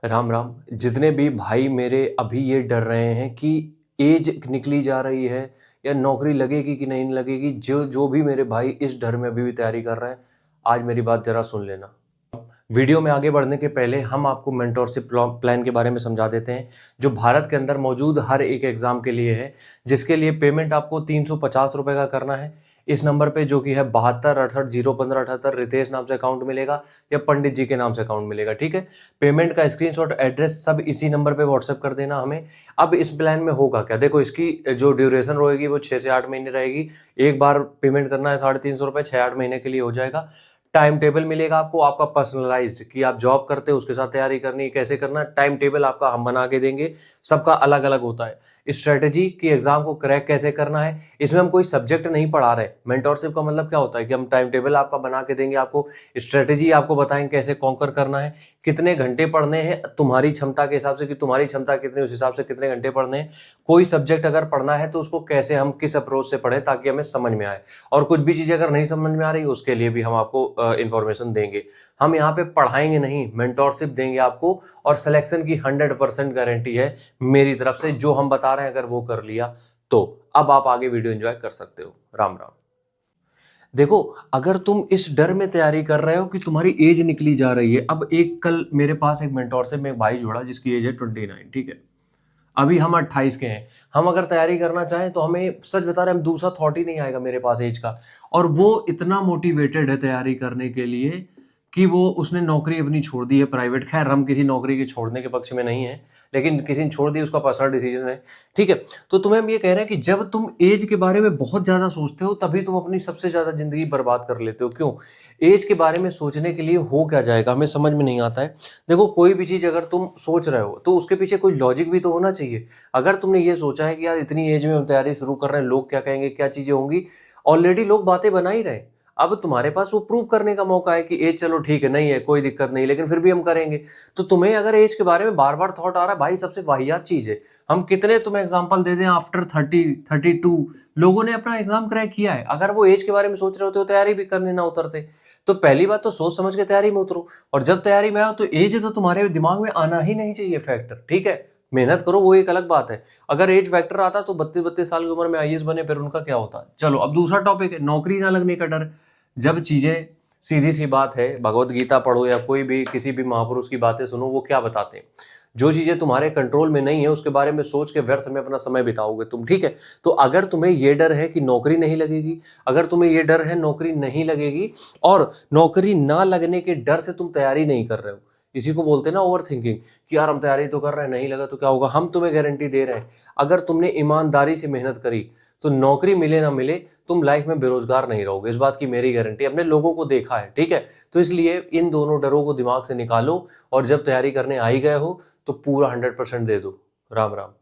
राम राम। जितने भी भाई मेरे अभी ये डर रहे हैं कि एज निकली जा रही है या नौकरी लगेगी कि नहीं लगेगी, जो जो भी मेरे भाई इस डर में अभी भी तैयारी कर रहे हैं, आज मेरी बात जरा सुन लेना। वीडियो में आगे बढ़ने के पहले हम आपको मेंटोरशिप प्लान के बारे में समझा देते हैं, जो भारत के अंदर मौजूद हर एक एग्जाम के लिए है, जिसके लिए पेमेंट आपको 350 रुपये का करना है। इस नंबर पे जो कि है 7268 01578, रितेश नाम से अकाउंट मिलेगा या पंडित जी के नाम से अकाउंट मिलेगा। ठीक है, पेमेंट का स्क्रीनशॉट, एड्रेस सब इसी नंबर पे व्हाट्सएप कर देना हमें। अब इस प्लान में होगा क्या, देखो इसकी जो ड्यूरेशन रहेगी वो 6 से 8 महीने रहेगी। एक बार पेमेंट करना है 350 रुपये, 6-8 महीने के लिए हो जाएगा। टाइम टेबल मिलेगा आपको, आपका पर्सनलाइज्ड, कि आप जॉब करते हो उसके साथ तैयारी करनी है, कैसे करना है, टाइम टेबल आपका हम बना के देंगे। सबका अलग अलग होता है। स्ट्रेटेजी कि एग्जाम को क्रैक कैसे करना है, इसमें हम कोई सब्जेक्ट नहीं पढ़ा रहे। मेंटोरशिप का मतलब क्या होता है कि हम टाइम टेबल आपका बना के देंगे, आपको स्ट्रेटेजी आपको बताएंगे कैसे कॉन्कर करना है, कितने घंटे पढ़ने हैं तुम्हारी क्षमता के हिसाब से, कि तुम्हारी क्षमता कितनी, उस हिसाब से कितने घंटे पढ़ने हैं। कोई सब्जेक्ट अगर पढ़ना है तो उसको कैसे हम किस अप्रोच से पढ़ें ताकि हमें समझ में आए। और कुछ भी चीज़ें अगर नहीं समझ में आ रही उसके लिए भी हम आपको इंफॉर्मेशन देंगे। हम यहाँ पे पढ़ाएंगे नहीं, मेंटोरशिप देंगे आपको, और सिलेक्शन की 100% गारंटी है मेरी तरफ से। जो हम बता रहे हैं अगर वो कर लिया तो अब आप आगे वीडियो एंजॉय कर सकते हो। राम राम। देखो, अगर तुम इस डर में तैयारी कर रहे हो कि तुम्हारी एज निकली जा रही है, अब एक कल मेरे पास एक मेंटोरशिप में एक भाई जुड़ा जिसकी एज है 29। ठीक है, अभी हम 28 के हैं। हम अगर तैयारी करना चाहें तो हमें, सच बता रहे, हम दूसरा थॉट ही नहीं आएगा मेरे पास एज का। और वो इतना मोटिवेटेड है तैयारी करने के लिए कि वो उसने नौकरी अपनी छोड़ दी है प्राइवेट। खैर, हम किसी नौकरी के छोड़ने के पक्ष में नहीं है, लेकिन किसी ने छोड़ दी, उसका पर्सनल डिसीजन है। ठीक है, तो तुम्हें हम ये कह रहे हैं कि जब तुम एज के बारे में बहुत ज़्यादा सोचते हो तभी तुम अपनी सबसे ज़्यादा ज़िंदगी बर्बाद कर लेते हो। क्यों? एज के बारे में सोचने के लिए हो क्या जाएगा हमें समझ में नहीं आता है। देखो, कोई भी चीज़ अगर तुम सोच रहे हो तो उसके पीछे कोई लॉजिक भी तो होना चाहिए। अगर तुमने ये सोचा है कि यार इतनी एज में हम तैयारी शुरू कर रहे हैं, लोग क्या कहेंगे, क्या चीज़ें होंगी, ऑलरेडी लोग बातें बना ही रहे। अब तुम्हारे पास वो प्रूव करने का मौका है कि एज चलो ठीक है, नहीं है, कोई दिक्कत नहीं, लेकिन फिर भी हम करेंगे। तो तुम्हें अगर एज के बारे में बार बार थॉट आ रहा है, भाई सबसे वाहियात चीज़ है। हम कितने तुम्हें एग्जाम्पल दे दें, आफ्टर 30-32 लोगों ने अपना एग्जाम क्रैक किया है। अगर वो एज के बारे में सोच रहे होते तो तैयारी भी करने ना उतरते। तो पहली बात तो सोच समझ के तैयारी में उतरो। और जब तैयारी में आओ तो एज तो तुम्हारे दिमाग में आना ही नहीं चाहिए फैक्टर। ठीक है, मेहनत करो, वो एक अलग बात है। अगर एज फैक्टर आता तो 32-32 साल की उम्र में आईएएस बने, फिर उनका क्या होता। चलो, अब दूसरा टॉपिक है नौकरी ना लगने का डर। जब चीजें, सीधी सी बात है, भगवत गीता पढ़ो या कोई भी किसी भी महापुरुष की बातें सुनो, वो क्या बताते हैं। जो चीजें तुम्हारे कंट्रोल में नहीं है उसके बारे में सोच के व्यर्थ में अपना समय बिताओगे तुम। ठीक है, तो अगर तुम्हें ये डर है कि नौकरी नहीं लगेगी, अगर तुम्हें ये डर है नौकरी नहीं लगेगी, और नौकरी ना लगने के डर से तुम तैयारी नहीं कर रहे हो, इसी को बोलते हैं ना ओवर थिंकिंग, कि यार हम तैयारी तो कर रहे हैं, नहीं लगा तो क्या होगा। हम तुम्हें गारंटी दे रहे हैं, अगर तुमने ईमानदारी से मेहनत करी तो नौकरी मिले ना मिले, तुम लाइफ में बेरोजगार नहीं रहोगे। इस बात की मेरी गारंटी, अपने लोगों को देखा है। ठीक है, तो इसलिए इन दोनों डरों को दिमाग से निकालो, और जब तैयारी करने आ ही गए हो तो पूरा 100% दे दो। राम राम।